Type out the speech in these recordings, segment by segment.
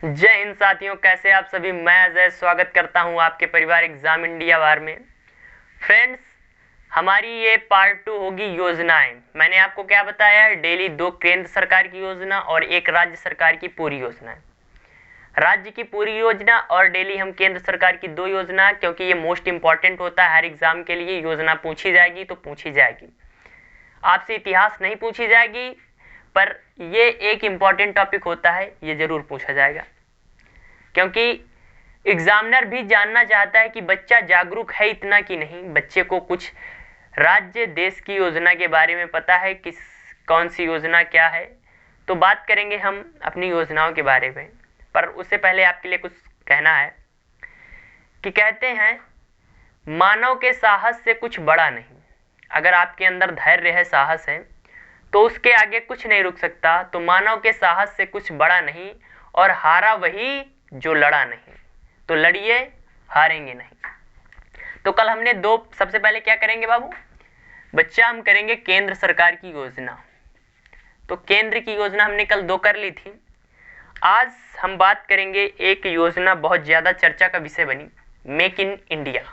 जय हिंद साथियों, कैसे आप सभी। मैं अजय स्वागत करता हूं आपके परिवार एग्जाम इंडिया वार में। फ्रेंड्स, हमारी ये पार्ट 2 होगी योजनाएं। मैंने आपको क्या बताया है, डेली 2 केंद्र सरकार की योजना और 1 राज्य सरकार की पूरी योजना। राज्य की पूरी योजना और डेली हम केंद्र सरकार की 2 योजना, क्योंकि ये मोस्ट इंपॉर्टेंट होता है हर एग्जाम के लिए। योजना पूछी जाएगी तो पूछी जाएगी, आपसे इतिहास नहीं पूछी जाएगी, पर ये एक इम्पॉर्टेंट टॉपिक होता है, ये जरूर पूछा जाएगा। क्योंकि एग्जामिनर भी जानना चाहता है कि बच्चा जागरूक है इतना कि नहीं, बच्चे को कुछ राज्य देश की योजना के बारे में पता है, किस कौन सी योजना क्या है। तो बात करेंगे हम अपनी योजनाओं के बारे में, पर उससे पहले आपके लिए कुछ कहना है कि कहते हैं मानव के साहस से कुछ बड़ा नहीं। अगर आपके अंदर धैर्य है, साहस है, तो उसके आगे कुछ नहीं रुक सकता। तो मानव के साहस से कुछ बड़ा नहीं, और हारा वही जो लड़ा नहीं। तो लड़िए, हारेंगे नहीं। तो कल हमने 2, सबसे पहले क्या करेंगे बाबू बच्चा, हम करेंगे केंद्र सरकार की योजना। तो केंद्र की योजना हमने कल 2 कर ली थी। आज हम बात करेंगे एक योजना बहुत ज्यादा चर्चा का विषय बनी, make in India.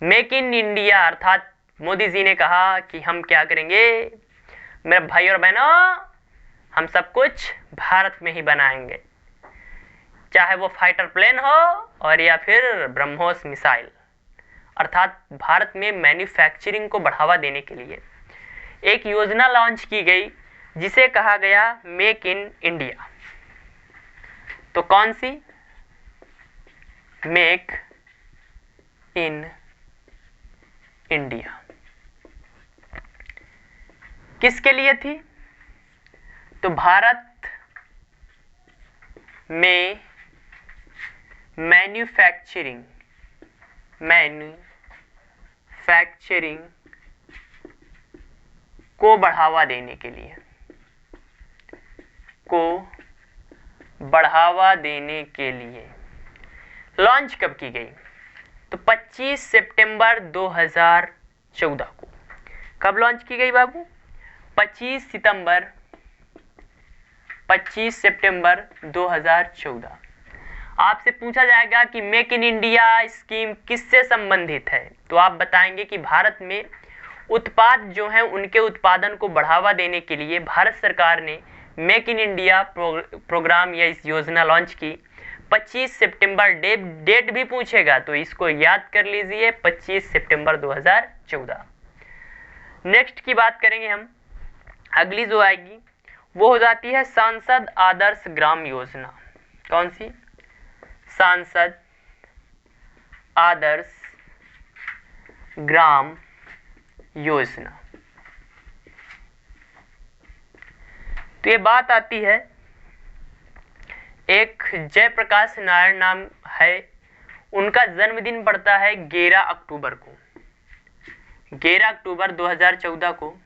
Make in India अर्थात मोदी जी ने कहा कि हम क्या करेंगे मेरे भाई और बहनों, हम सब कुछ भारत में ही बनाएंगे, चाहे वो फाइटर प्लेन हो और या फिर ब्रह्मोस मिसाइल। अर्थात भारत में मैन्युफैक्चरिंग को बढ़ावा देने के लिए एक योजना लॉन्च की गई जिसे कहा गया मेक इन इंडिया। तो कौन सी? मेक इन इंडिया किसके लिए थी? तो भारत में मैन्युफैक्चरिंग को बढ़ावा देने के लिए, लॉन्च कब की गई? तो 25 सितंबर 2014 को। कब लॉन्च की गई बाबू? 25 सितंबर 2014। आपसे पूछा जाएगा कि मेक इन इंडिया स्कीम किससे संबंधित है, तो आप बताएंगे कि भारत में उत्पाद जो हैं उनके उत्पादन को बढ़ावा देने के लिए भारत सरकार ने मेक इन इंडिया प्रोग्राम या इस योजना लॉन्च की। 25 सितंबर डेट भी पूछेगा तो इसको याद कर लीजिए, 25 सितंबर 2014। नेक्स्ट की बात करेंगे हम। अगली जो आएगी वो हो जाती है सांसद आदर्श ग्राम योजना। कौन सी? सांसद आदर्श ग्राम योजना। तो ये बात आती है, एक जयप्रकाश नारायण नाम है, उनका जन्मदिन पड़ता है 11 अक्टूबर को। 11 अक्टूबर 2014 को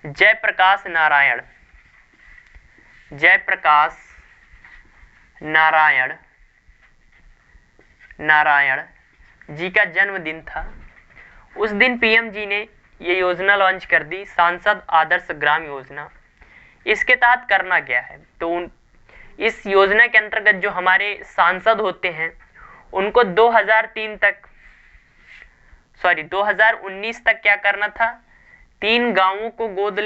जयप्रकाश नारायण जी का जन्मदिन था। उस दिन पीएम जी ने ये योजना लॉन्च कर दी, सांसद आदर्श ग्राम योजना। इसके तहत करना क्या है, तो इस योजना के अंतर्गत जो हमारे सांसद होते हैं उनको 2019 तक क्या करना था, 3 गांवों को गोद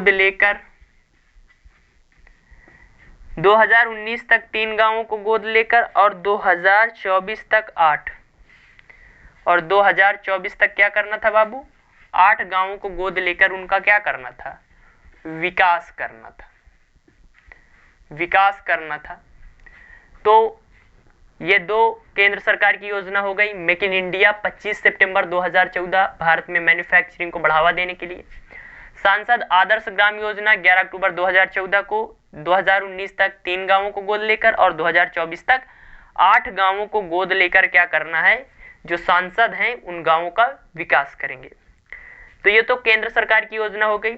लेकर 2019 तक 3 गांवों को गोद लेकर, और 2024 तक 8, और 2024 तक क्या करना था बाबू, 8 गांवों को गोद लेकर उनका क्या करना था, विकास करना था। तो ये 2 केंद्र सरकार की योजना हो गई। मेक इन इंडिया 25 सितंबर 2014, भारत में मैन्युफैक्चरिंग को बढ़ावा देने के लिए। सांसद आदर्श ग्राम योजना 11 अक्टूबर 2014 को, 2019 तक 3 गांवों को गोद लेकर, और 2024 तक 8 गांवों को गोद लेकर क्या करना है, जो सांसद हैं उन गांवों का विकास करेंगे। तो ये तो केंद्र सरकार की योजना हो गई।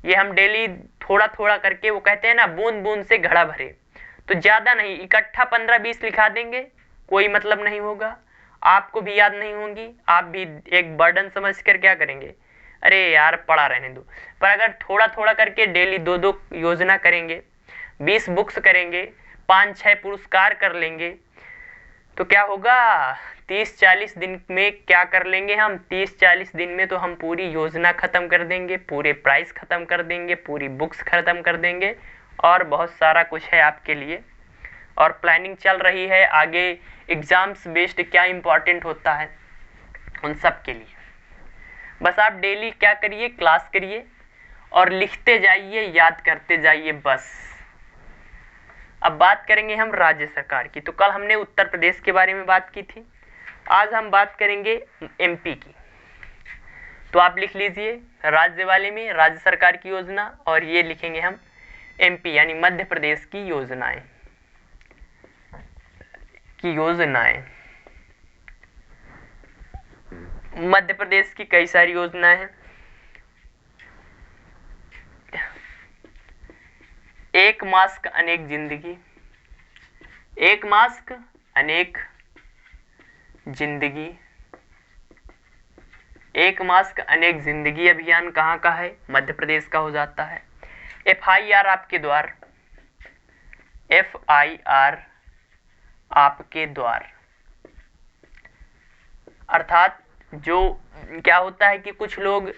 ये हम डेली थोड़ा थोड़ा करके, वो कहते हैं ना बूंद बूंद से घड़ा भरे, तो ज्यादा नहीं, इकट्ठा 15-20 लिखा देंगे, कोई मतलब नहीं होगा, आपको भी याद नहीं होंगी, आप भी एक बर्डन समझ कर क्या करेंगे, अरे यार पढ़ा रहने दो। पर अगर थोड़ा थोड़ा करके डेली 2-2 योजना करेंगे, 20 बुक्स करेंगे, 5-6 पुरस्कार कर लेंगे, तो क्या होगा, 30-40 दिन में क्या कर लेंगे हम, 30-40 दिन में तो हम पूरी योजना खत्म कर देंगे, पूरे प्राइस खत्म कर देंगे, पूरी बुक्स खत्म कर देंगे, और बहुत सारा कुछ है आपके लिए। और प्लानिंग चल रही है आगे एग्जाम्स बेस्ड क्या इम्पोर्टेंट होता है उन सब के लिए। बस आप डेली क्या करिए, क्लास करिए और लिखते जाइए, याद करते जाइए बस। अब बात करेंगे हम राज्य सरकार की। तो कल हमने उत्तर प्रदेश के बारे में बात की थी, आज हम बात करेंगे एमपी की। तो आप लिख लीजिए राज्य वाले में राज्य सरकार की योजना, और ये लिखेंगे हम एमपी यानी मध्य प्रदेश की योजनाएं मध्य प्रदेश की कई सारी योजनाएं हैं। एक मास्क अनेक जिंदगी, एक मास्क अनेक जिंदगी, एक मास्क अनेक जिंदगी अभियान कहाँ का है, मध्य प्रदेश का हो जाता है। FIR आपके द्वार, FIR आपके द्वार, अर्थात जो क्या होता है कि कुछ लोग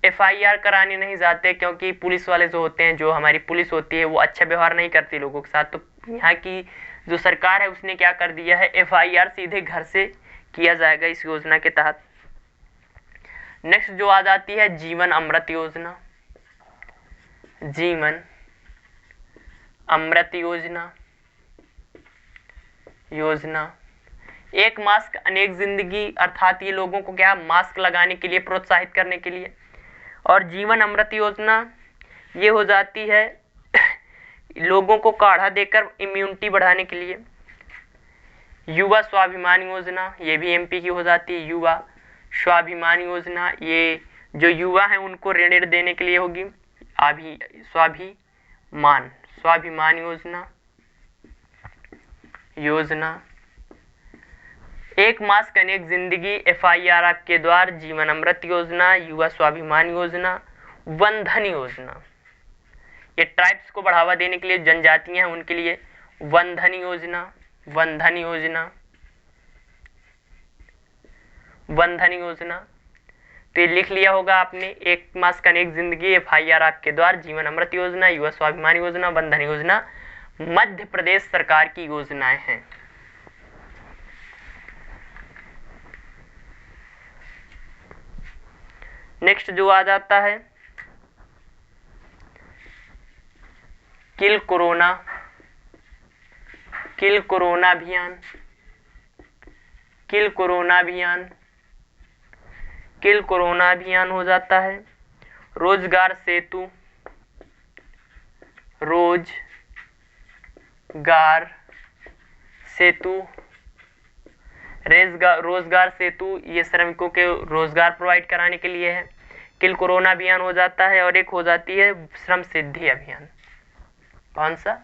FIR कराने नहीं जाते क्योंकि पुलिस वाले जो होते हैं, जो हमारी पुलिस होती है, वो अच्छा व्यवहार नहीं करती लोगों के साथ। तो यहाँ की जो सरकार है उसने क्या कर दिया है, FIR सीधे घर से किया जाएगा इस योजना के तहत। नेक्स्ट जो आ जाती है जीवन अमृत योजना, जीवन अमृत योजना एक मास्क अनेक जिंदगी, अर्थात ये लोगों को क्या मास्क लगाने के लिए प्रोत्साहित करने के लिए। और जीवन अमृत योजना ये हो जाती है लोगों को काढ़ा देकर इम्यूनिटी बढ़ाने के लिए। युवा स्वाभिमान योजना ये भी एमपी की हो जाती है, युवा स्वाभिमान योजना ये जो युवा हैं उनको ऋण देने के लिए होगी। स्वाभिमान योजना एक मास्क अनेक जिंदगी, FIR आपके द्वार, जीवन अमृत योजना, युवा स्वाभिमान योजना, वंधन योजना ये ट्राइब्स को बढ़ावा देने के लिए, जनजातियां हैं उनके लिए वंधन योजना। तो ये लिख लिया होगा आपने, एक मास्क अनेक जिंदगी, FIR आपके द्वार, जीवन अमृत योजना, युवा स्वाभिमान योजना, वंधन योजना मध्य प्रदेश सरकार की योजनाएं हैं। नेक्स्ट जो आ जाता है किल कोरोना अभियान हो जाता है। रोजगार सेतु ये श्रमिकों के रोजगार प्रोवाइड कराने के लिए है। किल कोरोना अभियान हो जाता है। और एक हो जाती है श्रम सिद्धि अभियान। कौन सा?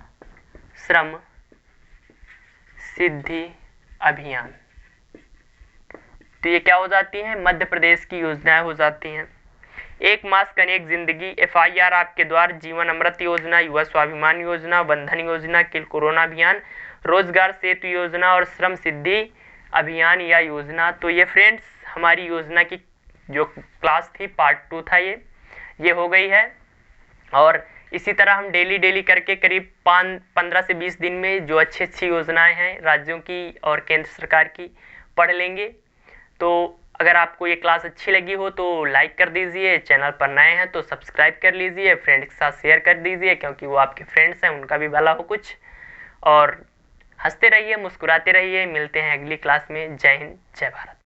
श्रम सिद्धि अभियान। तो ये क्या हो जाती है? मध्य प्रदेश की योजनाएं हो जाती हैं। एक मास्क अनेक जिंदगी, FIR आपके द्वार, जीवन अमृत योजना, युवा स्वाभिमान योजना, बंधन योजना, किल कोरोना अभियान, रोजगार सेतु योजना और श्रम सिद्धि अभियान या योजना। तो ये फ्रेंड्स हमारी योजना की जो क्लास थी पार्ट 2 था ये हो गई है। और इसी तरह हम डेली करके करीब 15 से 20 दिन में जो अच्छी योजनाएं हैं राज्यों की और केंद्र सरकार की पढ़ लेंगे। तो अगर आपको ये क्लास अच्छी लगी हो तो लाइक कर दीजिए, चैनल पर नए हैं तो सब्सक्राइब कर लीजिए, फ्रेंड्स के साथ शेयर कर दीजिए क्योंकि वो आपके फ्रेंड्स हैं, उनका भी भला हो कुछ। और हंसते रहिए, मुस्कुराते रहिए। मिलते हैं अगली क्लास में। जय हिंद, जय भारत।